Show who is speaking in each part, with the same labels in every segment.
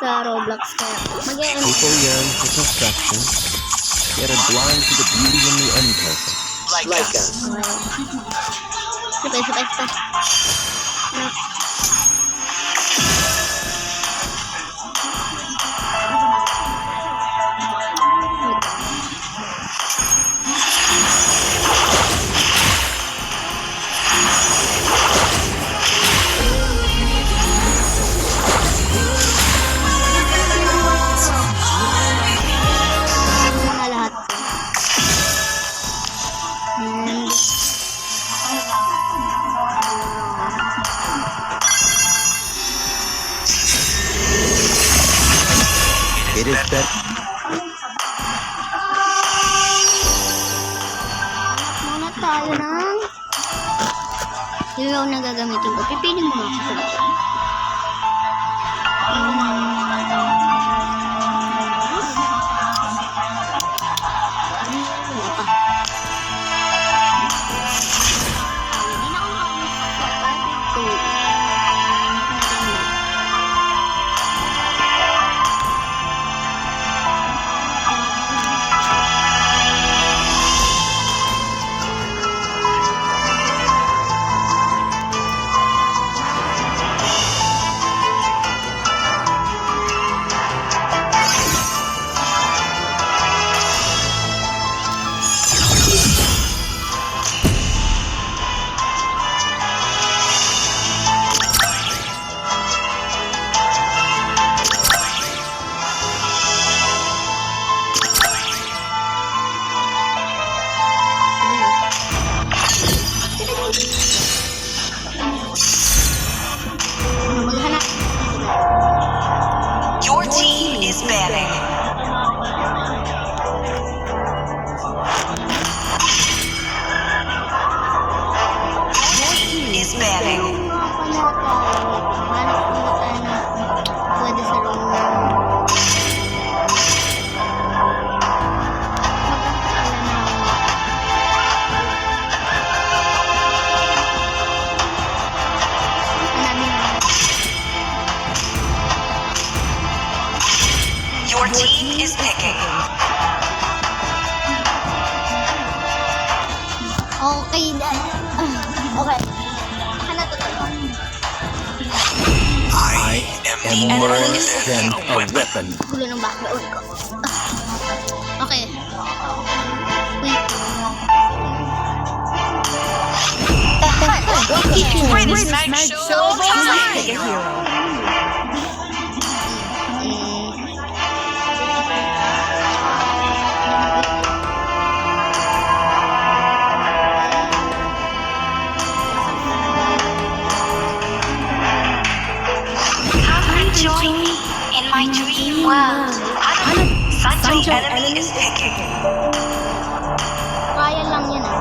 Speaker 1: sa Roblox kaya mag-e-end.
Speaker 2: People yearn for perfection, yet are blind to the beauty in the imperfect.
Speaker 3: Like us.
Speaker 1: Sabay. Ano? Muna lahat.
Speaker 2: It is better.
Speaker 1: Muna tayo ng ilaw na gagamitin ko. Pipili mo nga ako. Wala pa. Hindi na ako makakapagpapagod. Maghanap.
Speaker 4: Your team is banning. Your team is banning.
Speaker 1: Nga pala tayo. Hanap muna tayo na pwede sa room na.
Speaker 4: Your team is picking.
Speaker 1: Okay, okay. Hanap to tayo.
Speaker 2: I am worse than a weapon.
Speaker 1: Gulo ng background ko. Okay. Wait.
Speaker 4: For this night show, time to get hero. Join me in my dream world. Sancho enemy is picking.
Speaker 1: Kaya lang yan ah.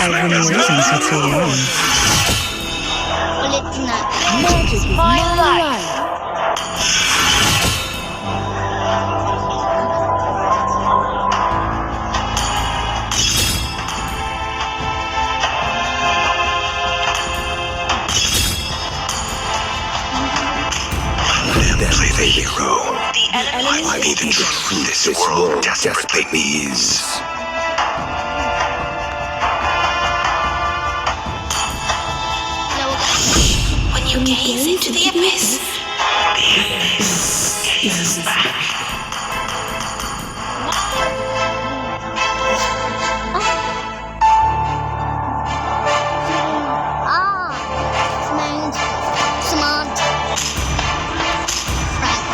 Speaker 5: I've been waiting for too long.
Speaker 1: Ulit na.
Speaker 5: Magic is my life.
Speaker 3: Play the hero.
Speaker 4: The enemy
Speaker 3: I need the truth this world desperately needs.
Speaker 1: Lawag ka.
Speaker 4: when you gaze into the abyss. Is back.
Speaker 1: Smart. Frank.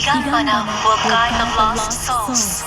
Speaker 4: Higanbana will guide the lost souls.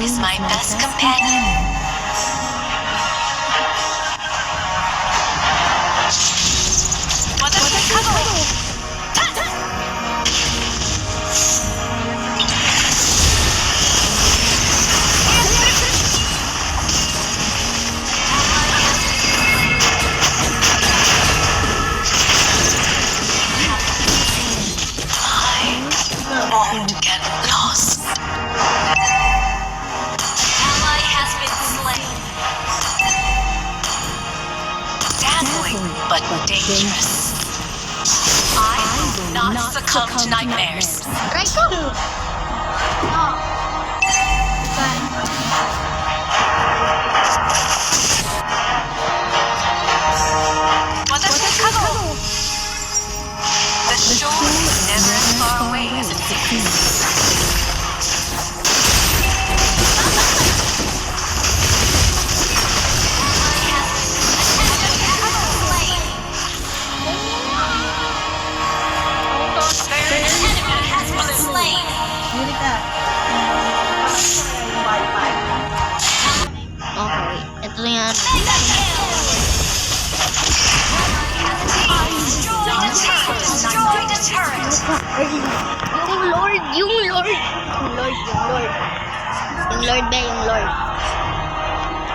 Speaker 4: Is my best companion. I won't get lost. But dangerous. I will not succumb to nightmares.
Speaker 1: Raiko! Oh.
Speaker 4: The shore is never as far away as it seems.
Speaker 1: Okay, ito yan.
Speaker 4: Destroy the turret!
Speaker 1: Yung Lord! Yung Lord! Yung Lord! Yung Lord! Yung Lord ba? Yung Lord.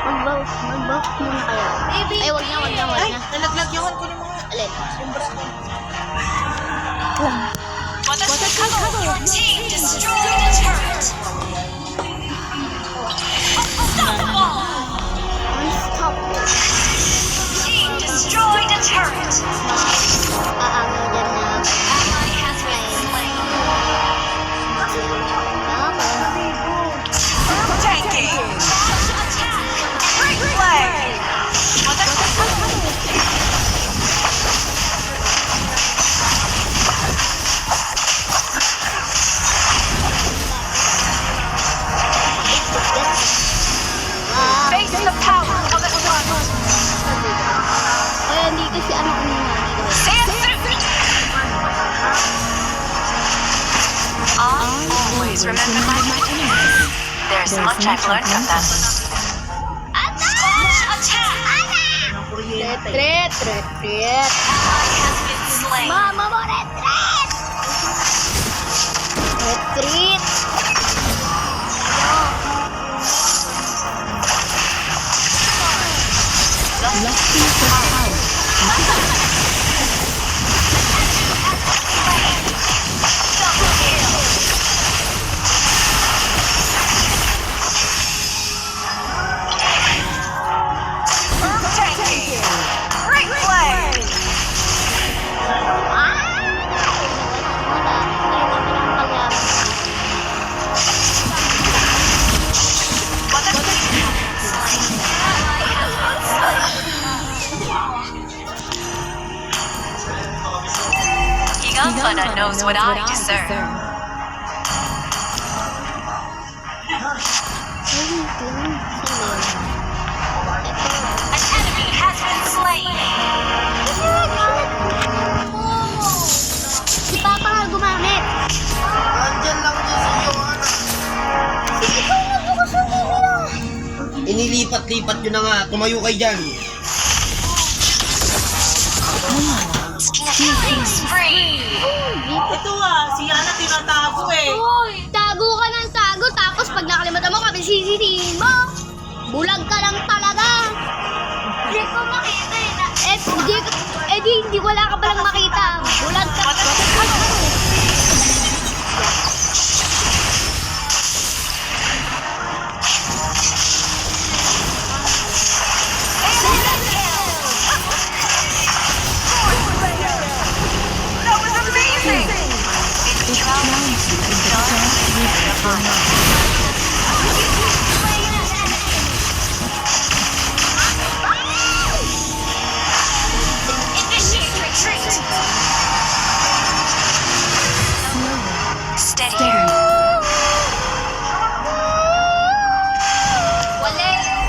Speaker 1: Mag-buff muna kayo. Ay, wag na.
Speaker 6: Nalaglag yun ko ng mga
Speaker 1: Alin?
Speaker 4: Your team destroyed a turret. Unstoppable.
Speaker 1: Unstoppable.
Speaker 4: Team destroyed a turret.
Speaker 1: Aano dyan na.
Speaker 4: Ally has been slain. Tanking. Launch attack. Great play. Face the power of the sun.
Speaker 1: Ay, hindi kasi ano ko nila.
Speaker 4: Always remember my enemies. There's much I've learned from them. Squash attack.
Speaker 1: Retreat.
Speaker 4: Ally has been slain.
Speaker 1: Mama mo, retreat! Retreat!
Speaker 4: Double kill. Tanking. Great play. Gigafana knows what I deserve. An enemy has been slain.
Speaker 1: Si Papa nga gumamit.
Speaker 6: Andyan lang din sa iyo, anak.
Speaker 1: Ikaw nagbukas ng TV na.
Speaker 6: Inilipat-lipat yun na nga. Tumayo kayo dyan.
Speaker 4: Killing spree.
Speaker 6: Ito si Yana tinatago eh.
Speaker 1: Uy, tago ka ng tago. Tapos pag nakalimutan mo kami sisisihin mo. Bulag ka lang talaga. Hindi ko makita eh. Hindi wala ka palang makita. Bulag ka.
Speaker 4: That was amazing. Initiate retreat. Steady.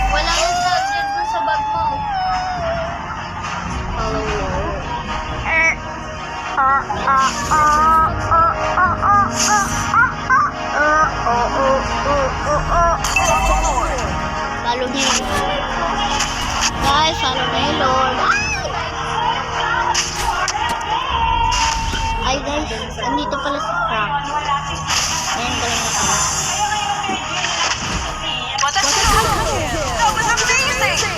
Speaker 1: Wala yung subject mo sa bag mo. Follow niya yun. Guys, follow na yung Lord. Ay guys, andito pala si Frank. Ngayon ko lang ito.
Speaker 4: That was amazing.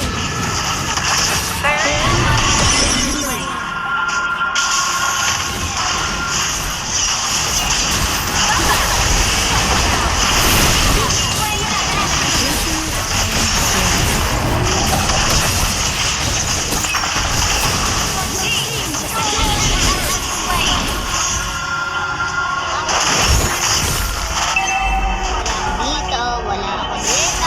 Speaker 1: Dito, wala ako dito.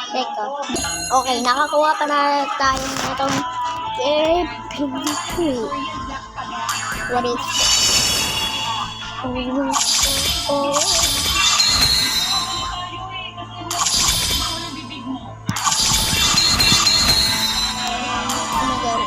Speaker 1: Teka. Okay, nakakuha pa na tayo ng itong PvP. What is oh. Oh my God.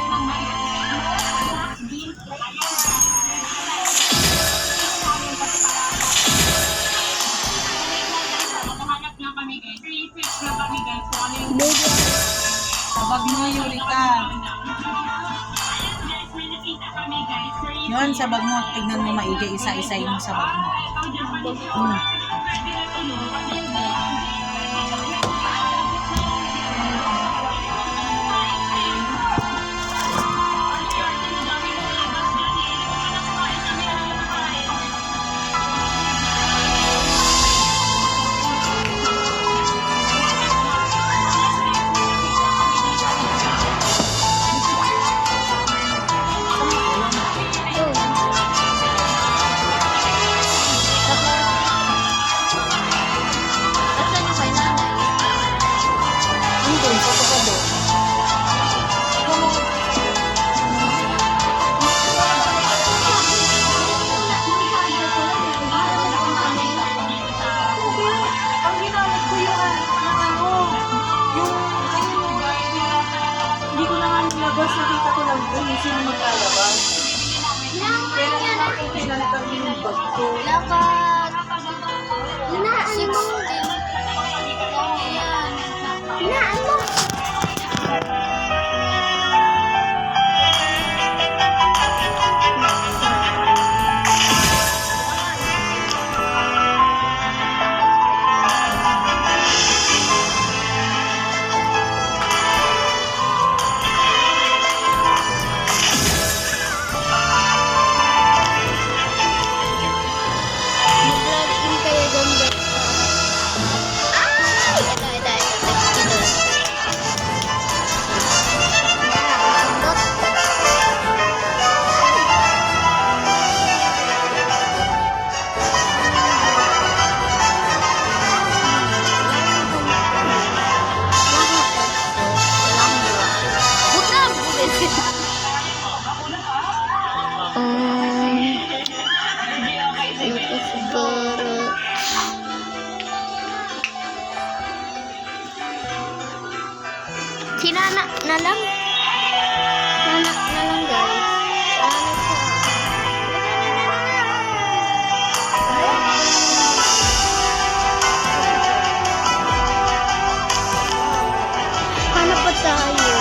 Speaker 7: Yun, sa bag mo, tignan mo maigi, isa-isayin mo sa bag mo.
Speaker 1: Asan yung kay nanay?
Speaker 7: Andun, sa tukado. Ang ginamit ko yung hindi ko na nga nilabas, nakita ko lang kung sino maglalabas. Kaya pinalitan ko yung bag ko.
Speaker 1: Lakat. Hinaan mo. Yan. Hinaan mo. Mag-login kayo dun, guys. Ay! Ito. Sinana na lang. Nana na lang, guys. Ano siya? Hanap pa tayo.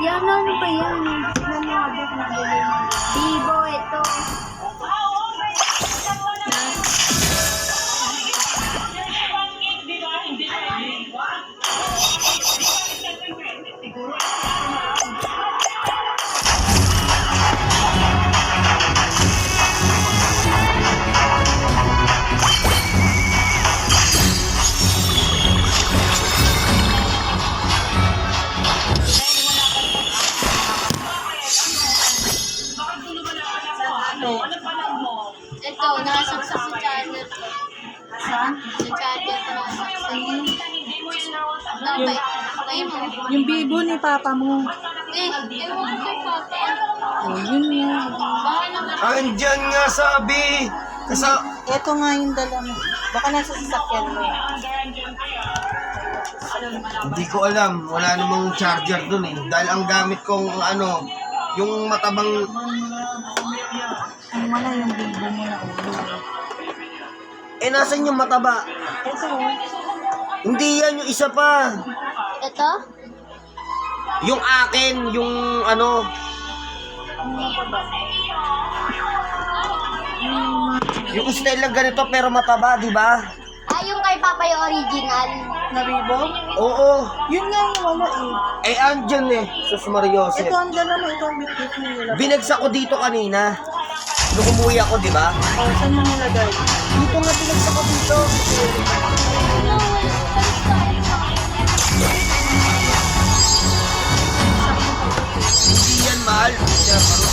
Speaker 1: Yan, ano ba yan? Bibo, ito. Ito, nakasaksak sa channel ko.
Speaker 7: Saan?
Speaker 1: Sa channel ko nakasaksak. Nakapay mo.
Speaker 7: Yung bibo ni papa mo.
Speaker 1: Ewan ko, Papa.
Speaker 7: Oh, yun nga.
Speaker 1: Baka naman.
Speaker 6: Andyan nga sabi!
Speaker 7: Ito nga yung dala mo. Baka nasa sasakyan mo.
Speaker 6: Hindi ko alam, wala namang charger dun eh. Dahil ang gamit kong yung matabang...
Speaker 7: Ano man na yung bibo mo na ulo.
Speaker 6: nasan yung mataba?
Speaker 7: Ito.
Speaker 6: Hindi yan, yung isa pa.
Speaker 1: Ito?
Speaker 6: Yung akin, yung yung style lang ganito pero mataba, di ba?
Speaker 1: Yung kay Papa yung original.
Speaker 7: Na bibo?
Speaker 6: Oo.
Speaker 7: Yun nga yung wala eh.
Speaker 6: Andyan eh. Sus Mariose.
Speaker 7: Ito ang dala mo. Ito ang bitbit mo nila.
Speaker 6: Binagsak ko dito kanina. Nung umuwi ako, di ba?
Speaker 7: O, saan mo nilagay?
Speaker 6: Dito nga pinagsak ko dito. Hindi yan, mahal. Siya, parang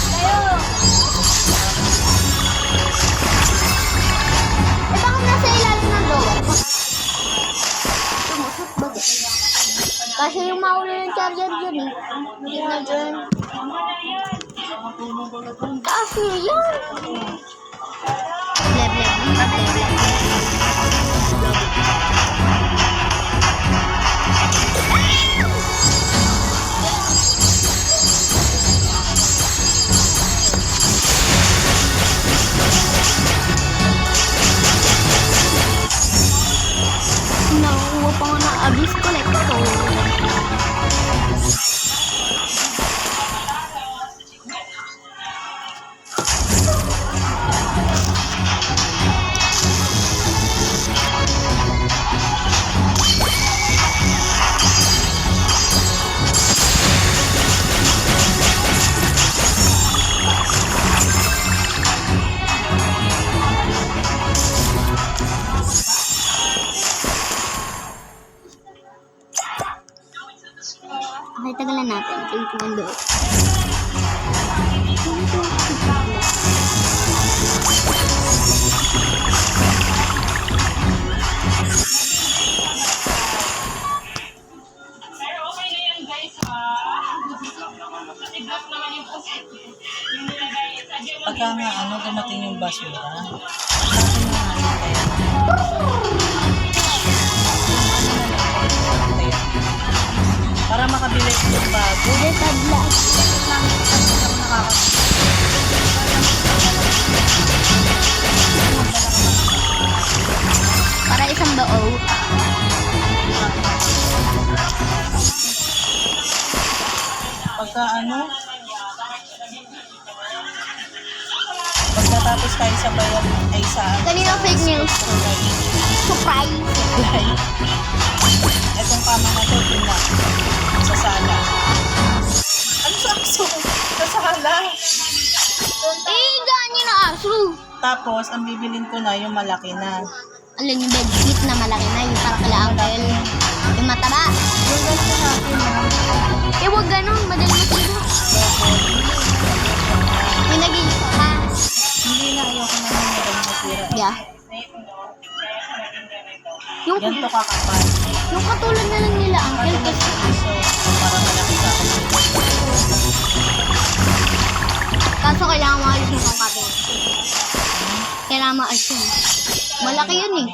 Speaker 1: Eh, bakit nasa ilalim ng drawer? Tumusot ba? Kasi yung maula ng charger dyan eh. Hindi na dyan. Taas niya yan. Bleb, bleb, bleb, bleb, bleb. Nakukuha pa nga ng Abyss Collector. Okay, tagalan natin. Wait lang doon.
Speaker 7: Pagka nga dumating yung basura, para makabili ng bago.
Speaker 1: Ulit, taglas. Para isang bao.
Speaker 7: Pagka pagkatapos tayo sa bayan ay sa
Speaker 1: Kanina fake news. Surprise.
Speaker 7: Etong kama na to, na sa sala. Ano sa aso? Sa sala.
Speaker 1: Eh, ganyan na aso.
Speaker 7: Tapos, ang bibilin ko na yung malaki na.
Speaker 1: Alam yung bedsheet na malaki na. Yung parang kala uncle. Yung mataba.
Speaker 7: Yung ganito natin na.
Speaker 1: Eh, wag ganun. Madali matira. Yung nag-iisa ka.
Speaker 7: Hindi na, ayoko na ng magaling matira.
Speaker 1: Yeah. Yung,
Speaker 7: Ganito kakapal.
Speaker 1: yung katulad na lang nila, uncle. Kasi,
Speaker 7: So, para malaki sa akin.
Speaker 1: kaso kailangan maalis mo kung kapit. Kailangan maalis yun. Malaki yun eh.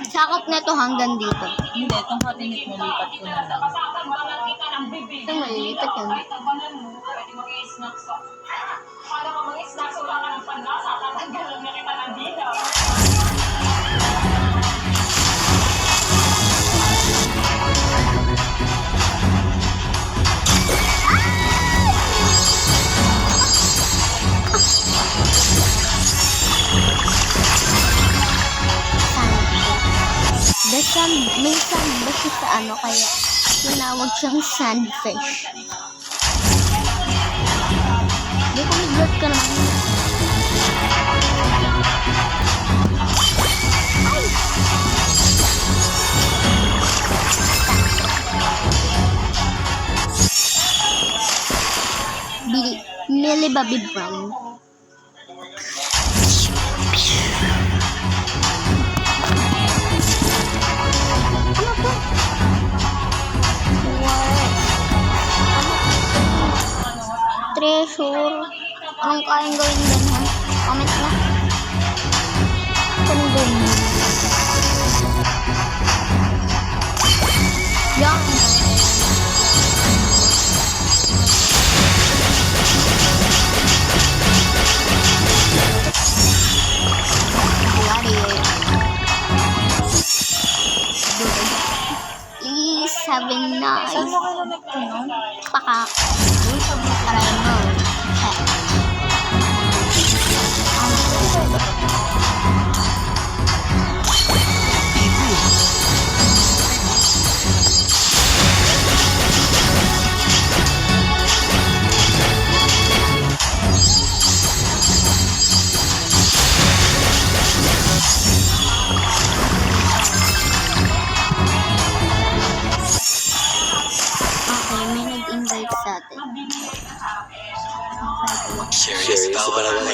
Speaker 1: Sakop na to hanggang dito.
Speaker 7: Hindi, itong cabinet mo lipat ko na lang.
Speaker 1: Ito malilipat yun. May sand ba siya sa kaya tinawag siyang sandfish. Hindi ko mag-vlog ka naman. Ay! Millie Bobby Brown. Treasure. Anong kayang gawin din, ha? Comment na. Anong gawin mo? Yan. Please have a nice
Speaker 7: Saan mo kayo nagto nun?
Speaker 1: pakak. Aray mo.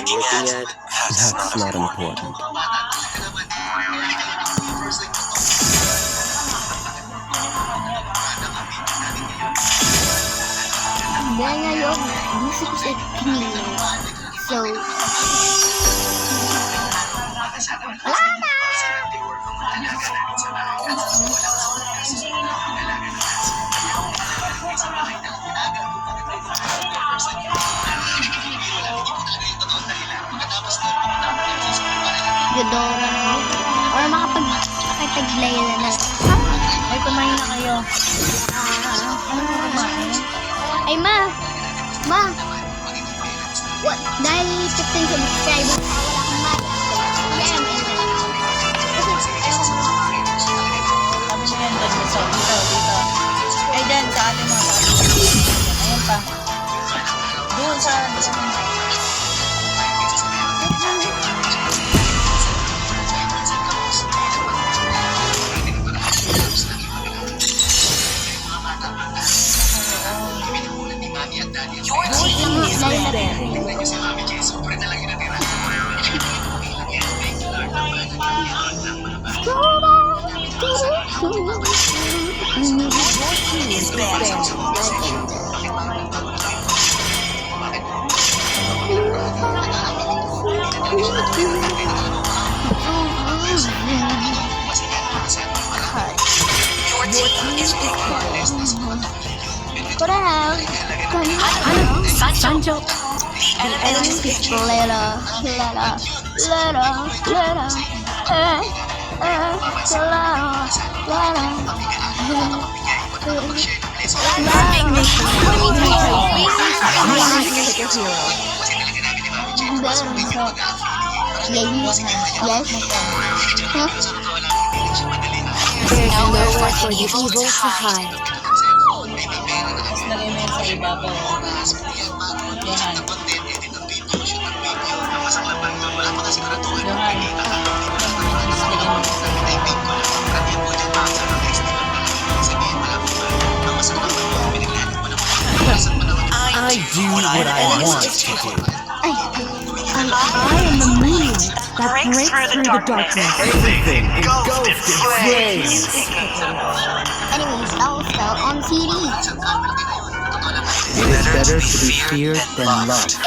Speaker 2: looking at, that's not important.
Speaker 1: Dahil ngayon, gusto ko sa kinilo. So, wala na! Gadora na. Or makapag-taglay na.
Speaker 7: Ay, kumain na kayo. Ano na kumain?
Speaker 1: Ay, ma! What? Dahil 15 subscribers, wala kang ma. PM,
Speaker 7: Sabi mo yan doon sa dito. Ay, dyan, sa atin mo. Ayan pa. Doon sa
Speaker 4: Your team is banned. Is banned. Your team is banned.
Speaker 1: Put it out.
Speaker 5: Sancho.
Speaker 4: The enemy is
Speaker 1: Little. Yes. Huh?
Speaker 5: There's nowhere for the evil to hide.
Speaker 7: Tapos lagay mo yan sa ibabaw. Yan.
Speaker 2: I do what I want to do.
Speaker 5: And I am the moonlight that breaks through the darkness.
Speaker 2: Everything engulfed in flames.
Speaker 1: Anyways, also on CD.
Speaker 2: It is better to be feared than loved.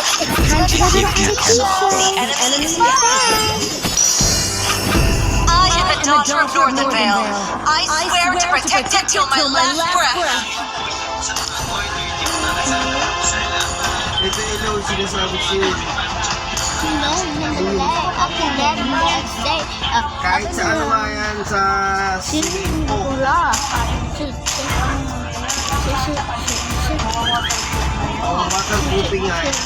Speaker 4: I am the daughter of Northernvale. I swear to protect it till my last breath.
Speaker 6: Ito ilaw, sinasabi siya. Kahit sa ano nga yan, sa swimming pool. Waterproofing nga yan.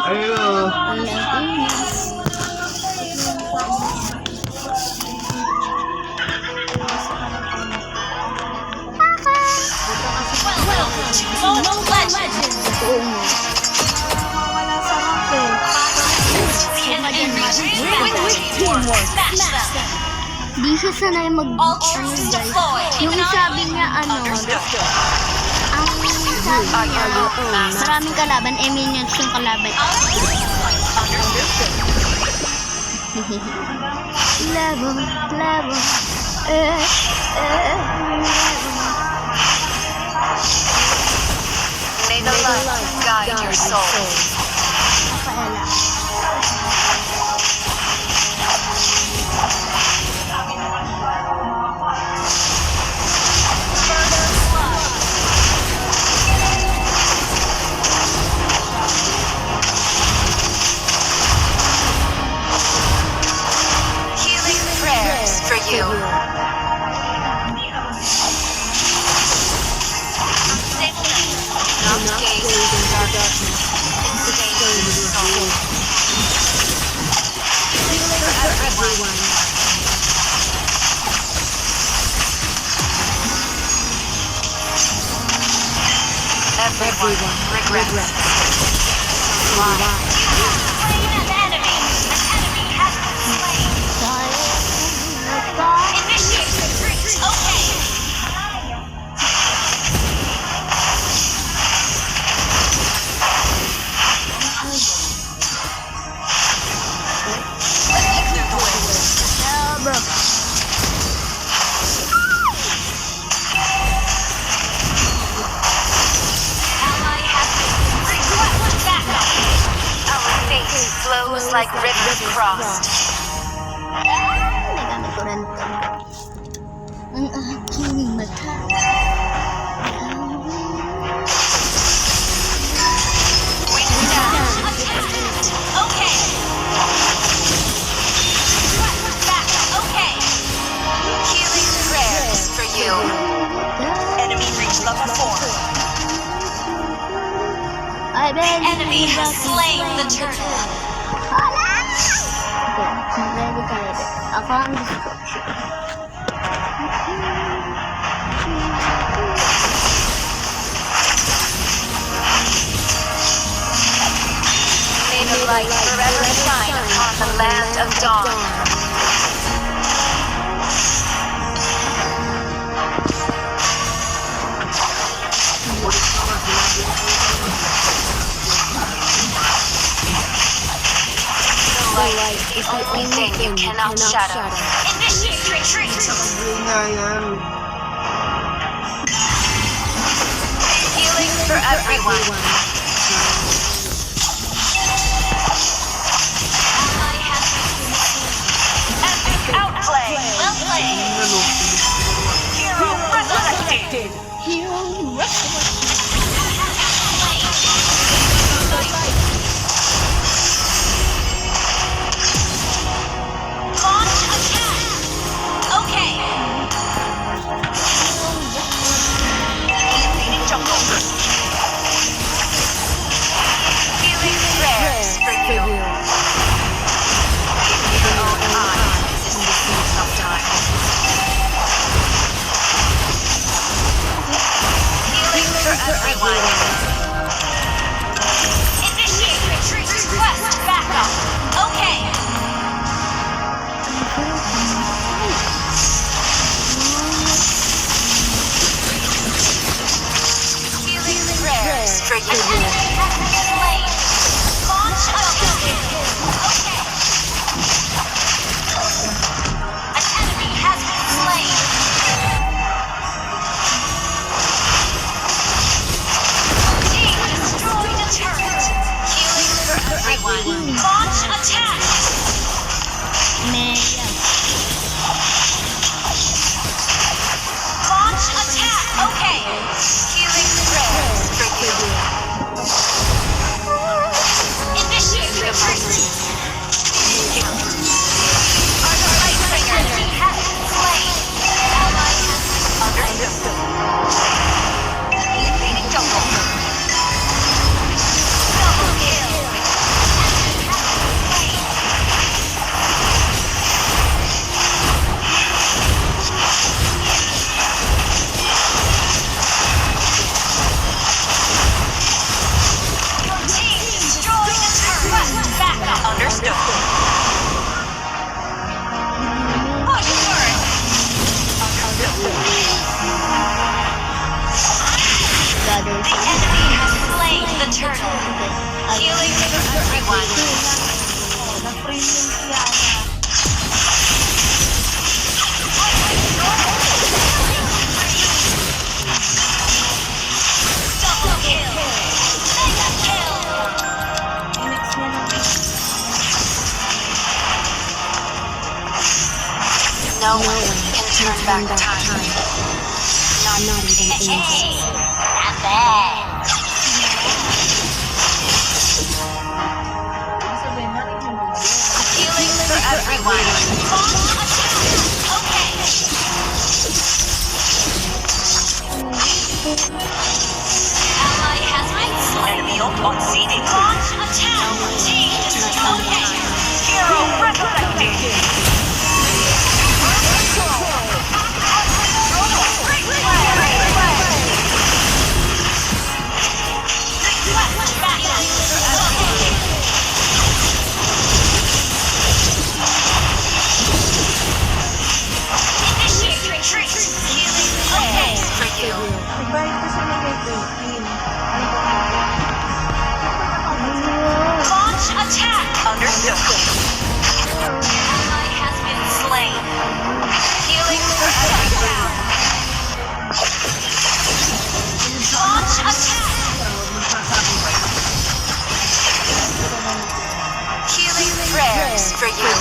Speaker 6: Ayun.
Speaker 4: Mobile Legends. The enemy's teamwork. Smash them.
Speaker 1: Di siya sanay mag...
Speaker 4: All troops deployed.
Speaker 1: Yung sabi niya, ang sabi niya, maraming kalaban, minions yung kalaban. Level.
Speaker 4: May the light guide your soul. Healing prayers for you. Not gaze into darkness. Insane soul. Healing for everyone. Everyone regrets. Why? You have slain an enemy. An enemy has been slain. Initiate retreat. Okay. like rivers crossed.
Speaker 1: Nagamit ko rin ito. Ang aking mata.
Speaker 4: Okay. Okay. Healing prayers for you. Enemy reached level 4.
Speaker 1: I bet
Speaker 4: Enemy has slain the turtle.
Speaker 1: Okay, ready tayo. Ako ang destruction.
Speaker 4: May the light forever shine upon the land of dawn. The light is the only thing you cannot shadow. Initiate retreat.
Speaker 6: Yun nga yan.
Speaker 4: Healing for everyone. Ally has epic outplay. Well played. Hero resurrected. Launch attack. Okay. Invading jungle. Healing prayers for you. Your own eyes is deceived sometimes. Healing for everyone. Initiate retreat. Request backup. Okay. Healing prayers for you. An enemy has been slain. Launch a kill. Okay. An enemy has been slain. Team destroyed a turret. Healing for everyone. Launch attack. Launch attack. Okay. Healing prayers for you. Initiate retreat. Our Lightbringer has been slain. Ally understood. Invading jungle. Double kill. Enemy has been slain. Your team destroyed a turret. Backup. Understood. Push forward. The enemy has slain the turtle. Healing for everyone.
Speaker 7: Na-premium siya na.
Speaker 4: Double kill. Mega kill.
Speaker 7: Inex niya na.
Speaker 4: No one can turn back time. Not even angels. Not bad.
Speaker 7: Sabihin natin mo na.
Speaker 4: Healing for everyone. Launch attack. Okay. Ally has been slain. Enemy on seeding. Launch attack. Team destroyed. Hero resurrected. Initiate retreat. Healing prayers for you.
Speaker 7: Nagbayad ko siya ng 18.
Speaker 4: Launch attack. Understood. Ally has been slain. Healing for everyone. Launch attack. Healing for you.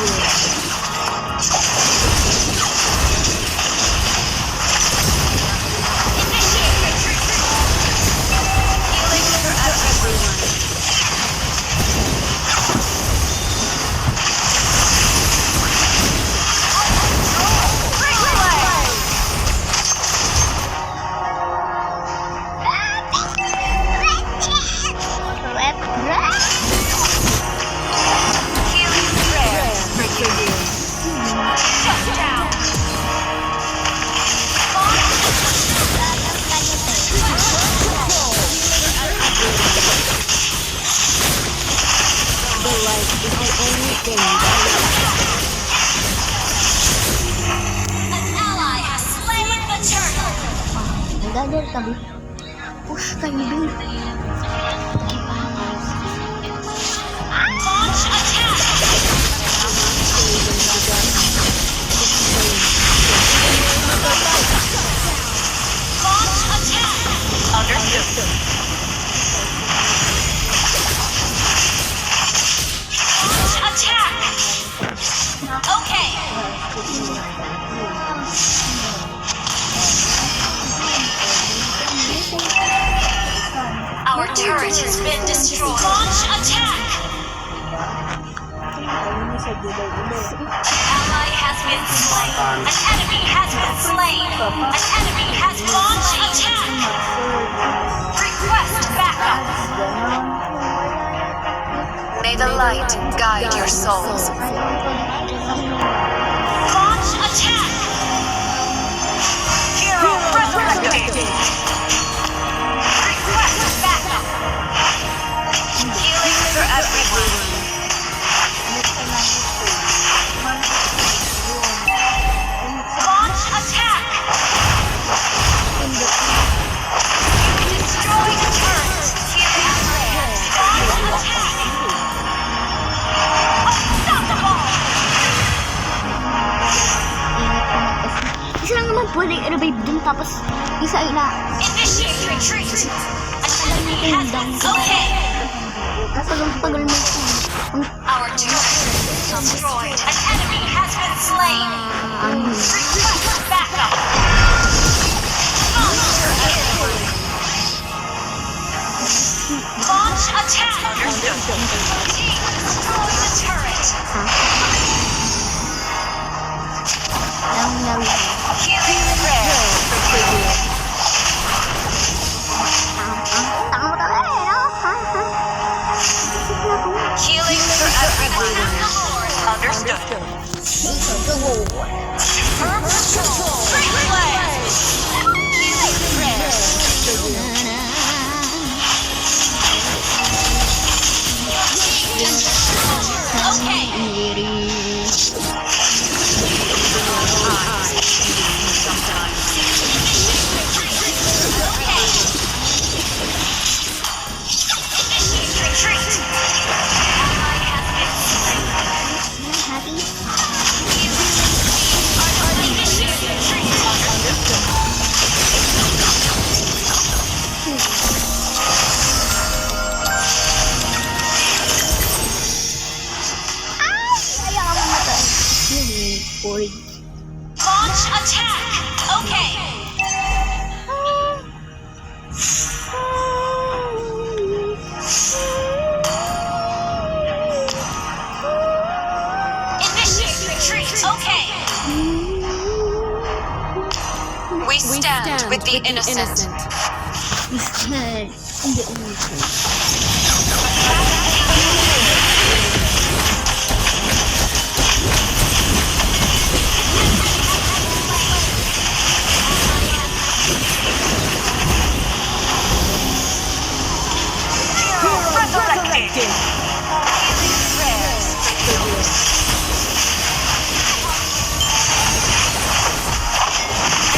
Speaker 4: Healing prayer for you. Shut down. An ally has slain the turtle.
Speaker 1: Nagdadal tabi. Push kayo din.
Speaker 4: Launch attack. Launch attack. Understood. Launch attack. Okay. Our turret has been destroyed. Launch attack. An ally has been slain. An enemy has been slain. An enemy has launched attack. Request backup. May the light guide your souls. Launch attack. Hero resurrected. Request backup. Healing for everyone. Launch attack. Destroy the turret. Healing prayer. Launch attack. Unstoppable.
Speaker 1: Isa lang naman pwedeng i-revive dun tapos isa ay na.
Speaker 4: Initiate retreat. An enemy has been okay.
Speaker 1: Kaso lang tagal mo.
Speaker 4: Our turret is destroyed. An enemy has been slain. Request backup. Launch attack. Team, destroy the turret.
Speaker 1: Lang lang.
Speaker 4: Healing prayer for you.
Speaker 1: Tanga mo talaga eh, no? Ha? Ha?
Speaker 4: Healing for everyone. Understood. Free play. Healing prayer. Okay. Retreat.
Speaker 1: Happy? Ayaw ka mamatay. Boy.
Speaker 4: Launch attack. Okay. Initiate retreat. Okay. We stand with the innocent.
Speaker 1: Hindi umitin.
Speaker 4: Hero resurrected. Healing prayers for you.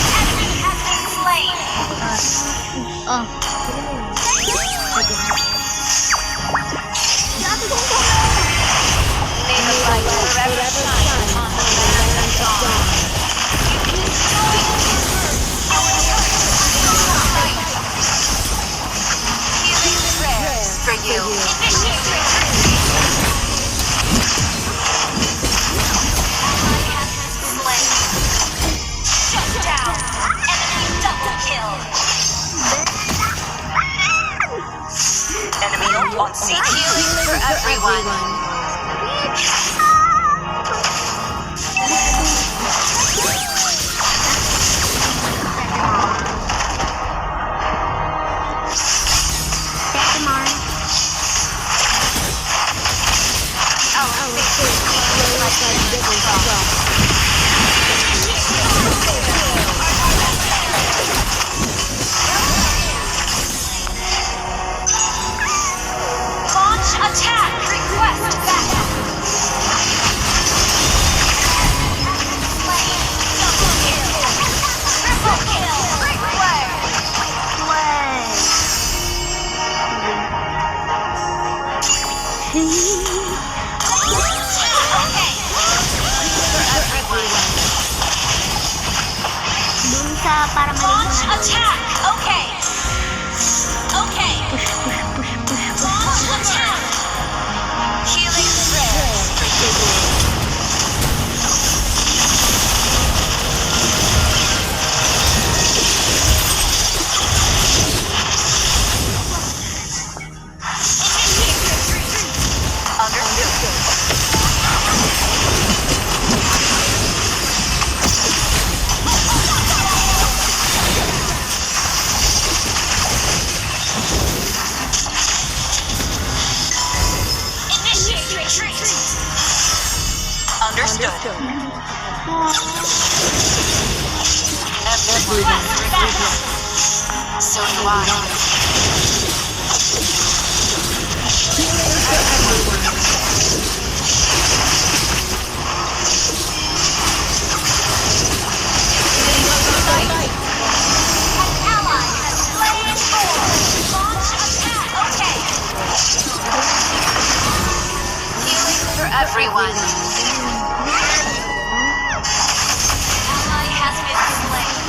Speaker 4: An enemy has been slain.
Speaker 1: Oh.
Speaker 4: May the light forever shine on the land of dawn. Destroy the turret. Our turret is healing prayers for you. Initiate retreat. Don't seek healing for everyone. Launch attack! Request backup! Slain! Double kill! Triple kill! Play! Okay! For everyone!
Speaker 1: Dun sa para
Speaker 4: Launch
Speaker 1: maliit.
Speaker 4: attack! Okay! Okay! Launch attack! Healing prayers for you. Understood. Initiate retreat. Understood. Request backup. So do I. An ally has slain four. Launch attack. Okay. Healing for everyone. Ally has been slain.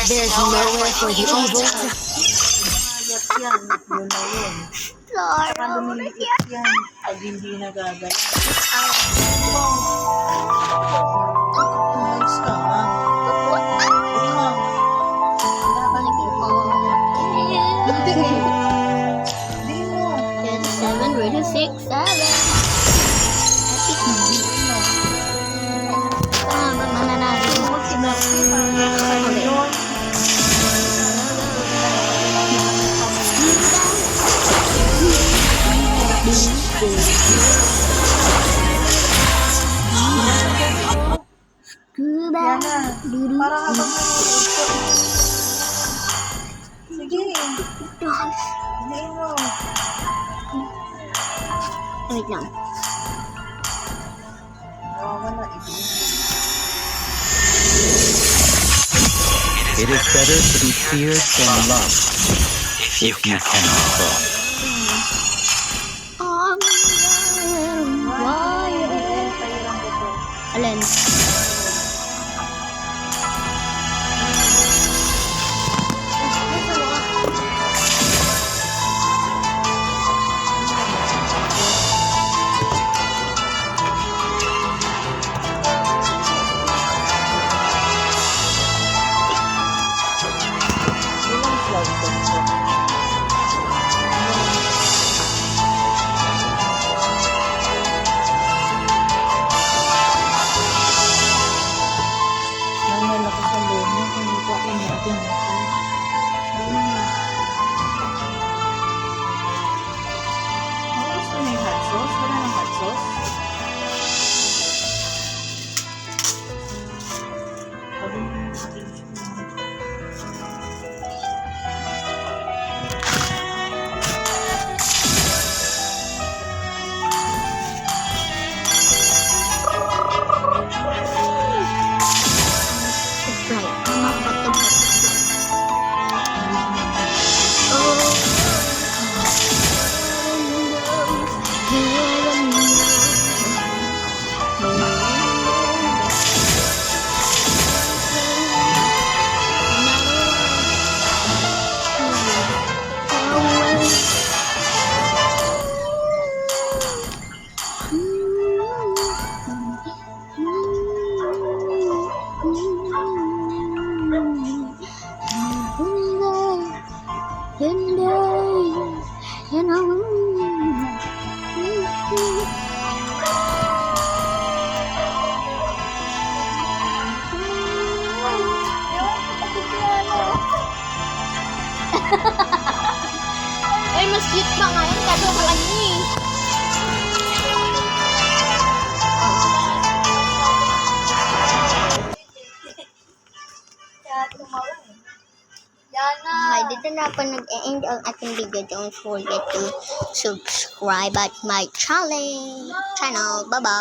Speaker 4: There's nowhere for the evil to
Speaker 7: Hayop yan. Yun na yun. Saka lumiliit yan. Pag hindi nagagalaw. Ayos ka ha. Ito na. Hindi mo.
Speaker 1: 7, ready, 6, 7. Tama, mananalo. Scuba.
Speaker 7: Para ka bang sige. Hindi mo.
Speaker 1: Wait lang.
Speaker 7: Wala ito.
Speaker 2: It is better to be feared than loved
Speaker 3: If you
Speaker 2: if you
Speaker 3: can
Speaker 2: cannot fall.
Speaker 1: Alin?
Speaker 7: Nangal ako sa loob mo. Kung ito ako natin.
Speaker 1: Ay, mas cute pa ngayon kasi sa kanya eh. Okay, dito na po nag-end ang ating video. Don't forget to subscribe at my channel. Bye-bye!